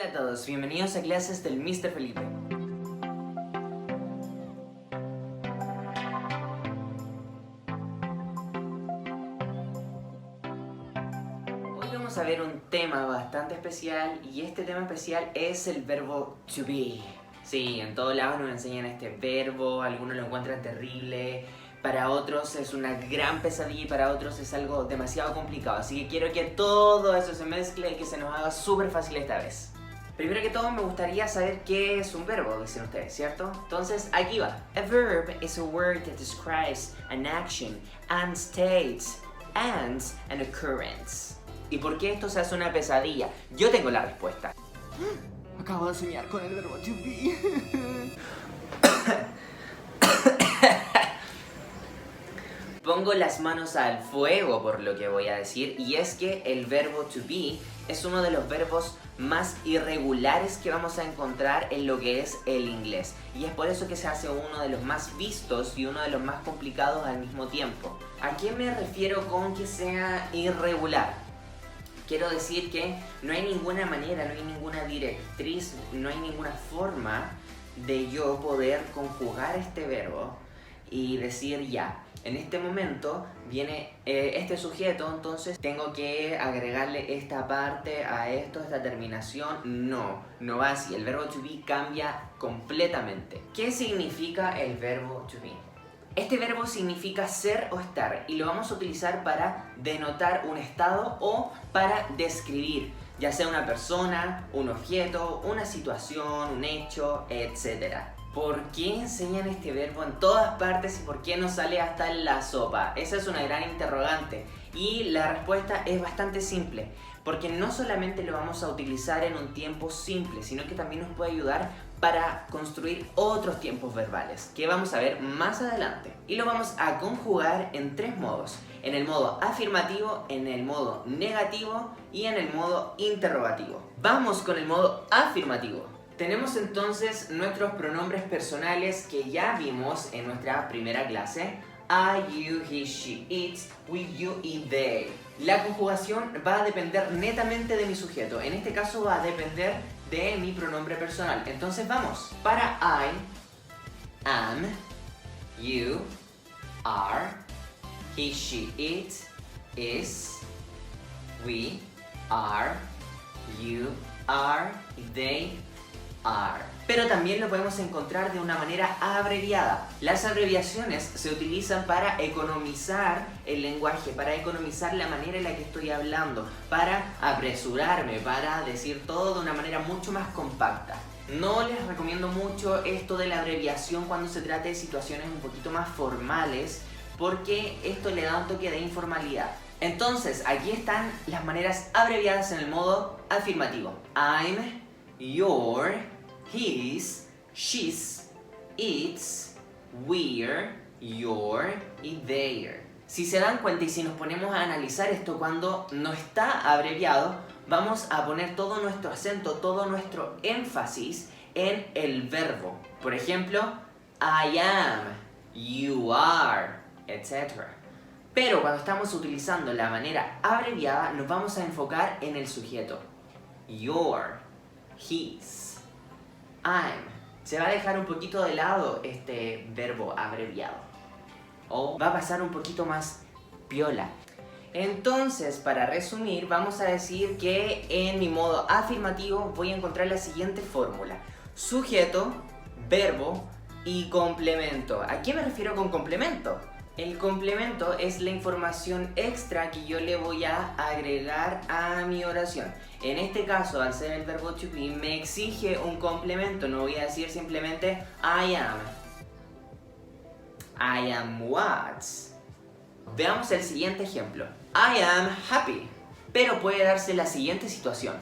Hola a todos, bienvenidos a clases del Mr. Felipe. Hoy vamos a ver un tema bastante especial y este tema especial es el verbo to be. Sí, en todos lados nos enseñan este verbo, algunos lo encuentran terrible, para otros es una gran pesadilla y para otros es algo demasiado complicado. Así que quiero que todo eso se mezcle y que se nos haga súper fácil esta vez. Primero que todo me gustaría saber qué es un verbo, dicen ustedes, ¿cierto? Entonces aquí va. A verb is a word that describes an action and states and an occurrence. ¿Y por qué esto se hace una pesadilla? Yo tengo la respuesta. Acabo de soñar con el verbo to be. Pongo las manos al fuego por lo que voy a decir, y es que el verbo to be es uno de los verbos más irregulares que vamos a encontrar en lo que es el inglés. Y es por eso que se hace uno de los más vistos y uno de los más complicados al mismo tiempo. ¿A qué me refiero con que sea irregular? Quiero decir que no hay ninguna manera, no hay ninguna directriz, no hay ninguna forma de yo poder conjugar este verbo y decir ya. En este momento viene este sujeto, entonces tengo que agregarle esta parte a esto, esta terminación. No va así. El verbo to be cambia completamente. ¿Qué significa el verbo to be? Este verbo significa ser o estar y lo vamos a utilizar para denotar un estado o para describir, ya sea una persona, un objeto, una situación, un hecho, etc. ¿Por qué enseñan este verbo en todas partes y por qué no sale hasta en la sopa? Esa es una gran interrogante y la respuesta es bastante simple, porque no solamente lo vamos a utilizar en un tiempo simple, sino que también nos puede ayudar para construir otros tiempos verbales que vamos a ver más adelante. Y lo vamos a conjugar en tres modos: en el modo afirmativo, en el modo negativo y en el modo interrogativo. Vamos con el modo afirmativo. Tenemos entonces nuestros pronombres personales que ya vimos en nuestra primera clase. I, you, he, she, it, we, you y they. La conjugación va a depender netamente de mi sujeto. En este caso va a depender de mi pronombre personal. Entonces vamos. Para I, am, you, are, he, she, it, is, we, are, you, are, they, are. Pero también lo podemos encontrar de una manera abreviada. Las abreviaciones se utilizan para economizar el lenguaje, para economizar la manera en la que estoy hablando, para apresurarme, para decir todo de una manera mucho más compacta. No les recomiendo mucho esto de la abreviación cuando se trata de situaciones un poquito más formales, porque esto le da un toque de informalidad. Entonces, aquí están las maneras abreviadas en el modo afirmativo. I'm, your, his, she's, its, we're, your y their. Si se dan cuenta y si nos ponemos a analizar esto cuando no está abreviado, vamos a poner todo nuestro acento, todo nuestro énfasis en el verbo. Por ejemplo, I am, you are, etc. Pero cuando estamos utilizando la manera abreviada, nos vamos a enfocar en el sujeto. Your, his, I'm. Se va a dejar un poquito de lado este verbo abreviado. O va a pasar un poquito más piola. Entonces, para resumir, vamos a decir que en mi modo afirmativo voy a encontrar la siguiente fórmula: sujeto, verbo y complemento. ¿A qué me refiero con complemento? El complemento es la información extra que yo le voy a agregar a mi oración. En este caso, al ser el verbo to be, me exige un complemento. No voy a decir simplemente I am. I am what? Veamos el siguiente ejemplo. I am happy. Pero puede darse la siguiente situación.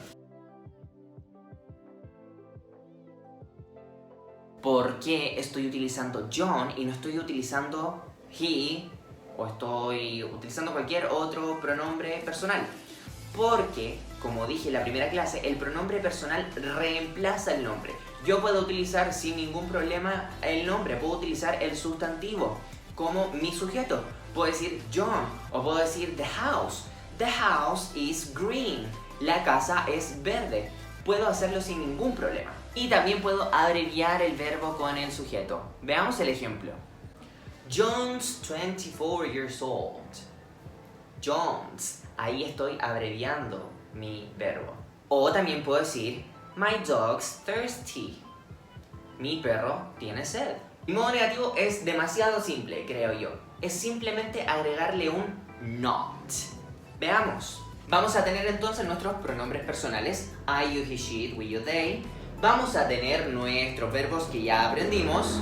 ¿Por qué estoy utilizando John y no estoy utilizando he, o estoy utilizando cualquier otro pronombre personal? Porque, como dije en la primera clase, el pronombre personal reemplaza el nombre. Yo puedo utilizar sin ningún problema el nombre, puedo utilizar el sustantivo como mi sujeto. Puedo decir John o puedo decir the house. The house is green. La casa es verde. puedo hacerlo sin ningún problema. Y también puedo abreviar el verbo con el sujeto. Veamos el ejemplo. John's 24 years old. John's. Ahí estoy abreviando mi verbo. O también puedo decir My dog's thirsty. Mi perro tiene sed. Mi modo negativo es demasiado simple, creo yo. Es simplemente agregarle un not. Veamos. Vamos a tener entonces nuestros pronombres personales. I, you, he, she, it, we, you, they. Vamos a tener nuestros verbos que ya aprendimos.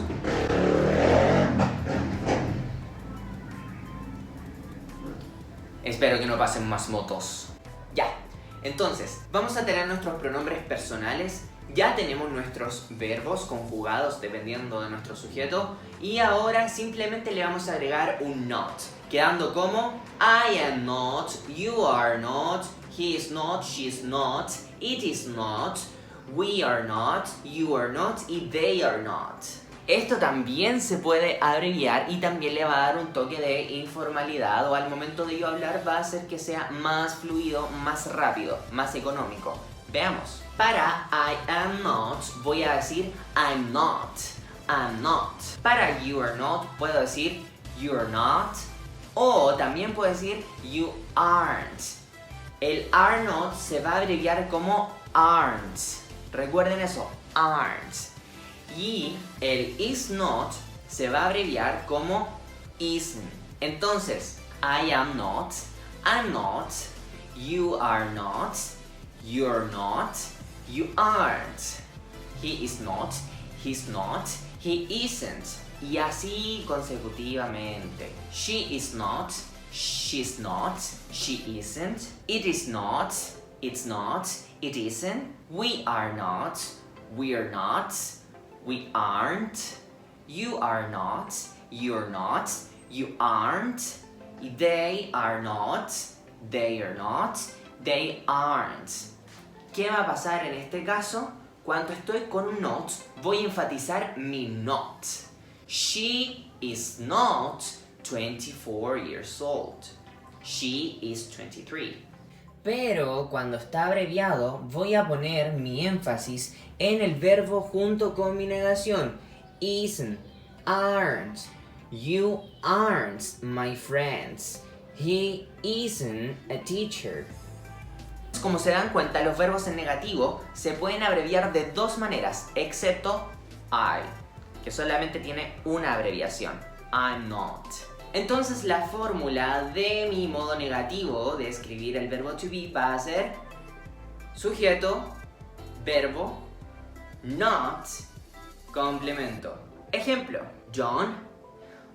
Espero que no pasen más motos. Ya. Entonces, vamos a tener nuestros pronombres personales. Ya tenemos nuestros verbos conjugados dependiendo de nuestro sujeto. Y ahora simplemente le vamos a agregar un not. Quedando como I am not, you are not, he is not, she is not, it is not, we are not, you are not y they are not. Esto también se puede abreviar y también le va a dar un toque de informalidad o al momento de yo hablar va a hacer que sea más fluido, más rápido, más económico. Veamos. Para I am not voy a decir I'm not, I'm not. Para you are not puedo decir you are not. O también puedo decir you aren't. El are not se va a abreviar como aren't. Recuerden eso, aren't. Y el is not se va a abreviar como isn't. Entonces, I am not, I'm not, you are not, you're not, you aren't. He is not, he's not, he isn't. Y así consecutivamente. She is not, she's not, she isn't, it is not, it's not, it isn't, we are not, we're not, we aren't, you are not, you're not, you aren't, they are not, they are not, they aren't. ¿Qué va a pasar en este caso? Cuando estoy con un not, voy a enfatizar mi not. She is not 24 years old. She is 23. Pero cuando está abreviado, voy a poner mi énfasis en el verbo junto con mi negación. Isn't, aren't, you aren't my friends, he isn't a teacher. Como se dan cuenta, los verbos en negativo se pueden abreviar de dos maneras, excepto I, que solamente tiene una abreviación, I'm not. Entonces la fórmula de mi modo negativo de escribir el verbo to be va a ser sujeto, verbo, not, complemento. Ejemplo, John.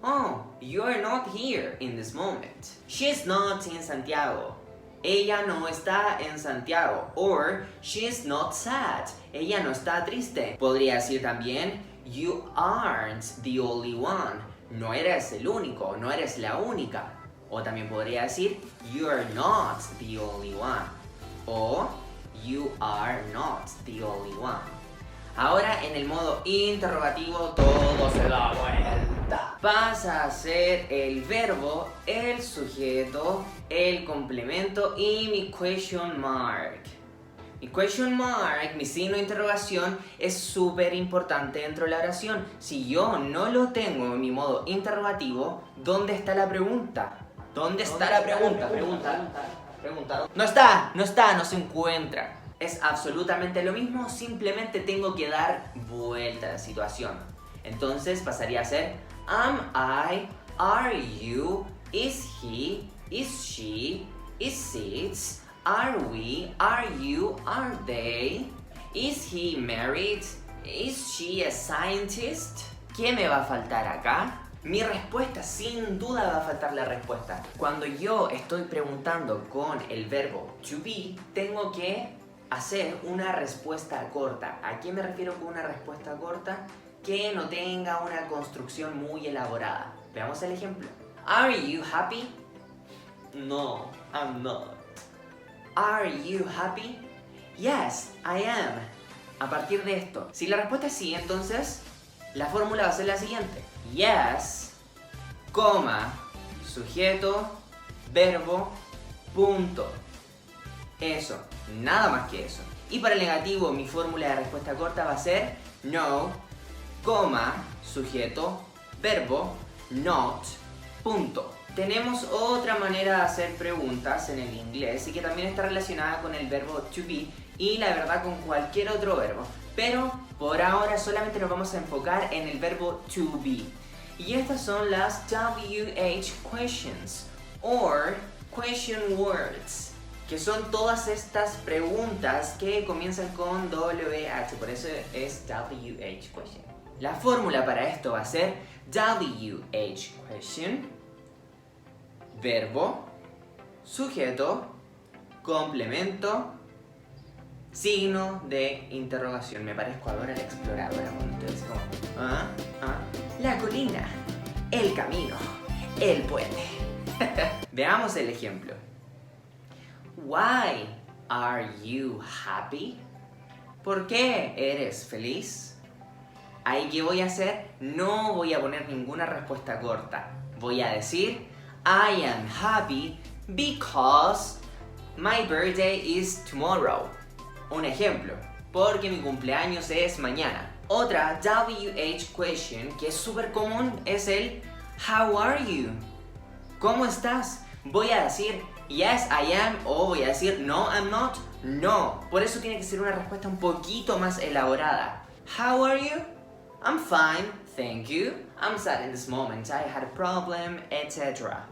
Oh, you're not here in this moment. She's not in Santiago. Ella no está en Santiago. Or, she's not sad. Ella no está triste. Podría decir también, you aren't the only one. No eres el único, no eres la única. O también podría decir, you're not the only one. O, you are not the only one. Ahora en el modo interrogativo todo se da vuelta. Pasa a ser el verbo, el sujeto, el complemento y mi question mark. Mi question mark, mi signo de interrogación, es súper importante dentro de la oración. Si yo no lo tengo en mi modo interrogativo, ¿dónde está la pregunta? ¿Dónde está la pregunta? Pregunta. No está, no se encuentra. Es absolutamente lo mismo, simplemente tengo que dar vuelta a la situación. Entonces pasaría a ser am I, are you, is he, is she, is it, are we, are you, are they, is he married, is she a scientist. ¿Qué me va a faltar acá? Mi respuesta, sin duda va a faltar la respuesta. Cuando yo estoy preguntando con el verbo to be, tengo que hacer una respuesta corta. ¿A qué me refiero con una respuesta corta? Que no tenga una construcción muy elaborada. Veamos el ejemplo. Are you happy? No, I'm not. Are you happy? Yes, I am. A partir de esto, si la respuesta es sí, entonces la fórmula va a ser la siguiente. Yes, coma, sujeto, verbo, punto. Eso, nada más que eso. Y para el negativo, mi fórmula de respuesta corta va a ser no, coma, sujeto, verbo, not, punto. Tenemos otra manera de hacer preguntas en el inglés y que también está relacionada con el verbo to be y la verdad con cualquier otro verbo. Pero por ahora solamente nos vamos a enfocar en el verbo to be. Y estas son las WH questions or question words, que son todas estas preguntas que comienzan con WH, por eso es WH question. La fórmula para esto va a ser WH question, verbo, sujeto, complemento, signo de interrogación. Me parezco a Dora la Exploradora cuando ustedes como la colina, el camino, el puente. Veamos el ejemplo. Why are you happy? ¿Por qué eres feliz? ¿Ahí qué voy a hacer? No voy a poner ninguna respuesta corta. Voy a decir I am happy because my birthday is tomorrow. Un ejemplo, porque mi cumpleaños es mañana. Otra WH question que es súper común es el How are you? ¿Cómo estás? Voy a decir Yes, I am o voy a decir No, I'm not. No. Por eso tiene que ser una respuesta un poquito más elaborada. How are you? I'm fine, thank you. I'm sad in this moment. I had a problem, etc.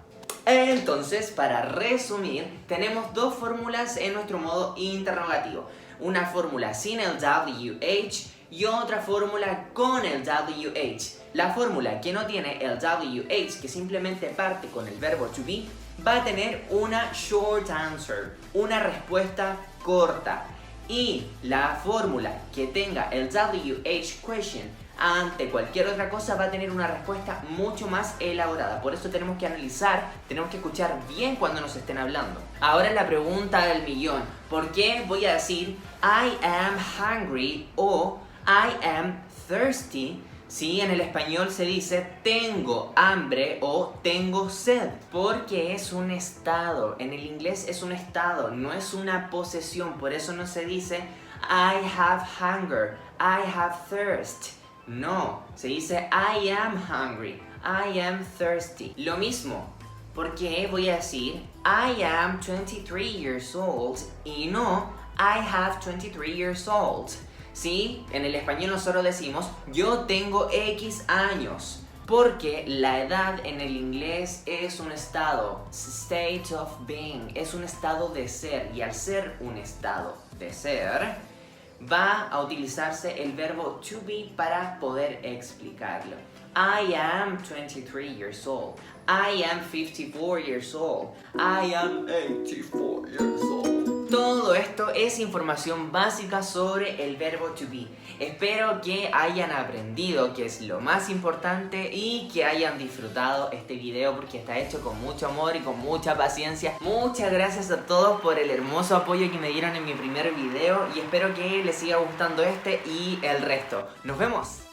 Entonces, para resumir, tenemos dos fórmulas en nuestro modo interrogativo. Una fórmula sin el WH y otra fórmula con el WH. La fórmula que no tiene el WH, que simplemente parte con el verbo to be, va a tener una short answer, una respuesta corta. Y la fórmula que tenga el WH question ante cualquier otra cosa va a tener una respuesta mucho más elaborada. Por eso tenemos que analizar, tenemos que escuchar bien cuando nos estén hablando. Ahora la pregunta del millón. ¿Por qué voy a decir I am hungry o I am thirsty? Si en el español se dice tengo hambre o tengo sed, porque es un estado. En el inglés es un estado, no es una posesión. Por eso no se dice I have hunger, I have thirst. No, se dice I am hungry, I am thirsty. Lo mismo, porque voy a decir I am 23 years old y no I have 23 years old. Sí, en el español nosotros decimos yo tengo X años, porque la edad en el inglés es un estado, state of being, es un estado de ser, y al ser un estado de ser va a utilizarse el verbo to be para poder explicarlo. I am 23 years old. I am 54 years old. I am 84 years old. Todo esto es información básica sobre el verbo to be. Espero que hayan aprendido, que es lo más importante, y que hayan disfrutado este video porque está hecho con mucho amor y con mucha paciencia. Muchas gracias a todos por el hermoso apoyo que me dieron en mi primer video y espero que les siga gustando este y el resto. ¡Nos vemos!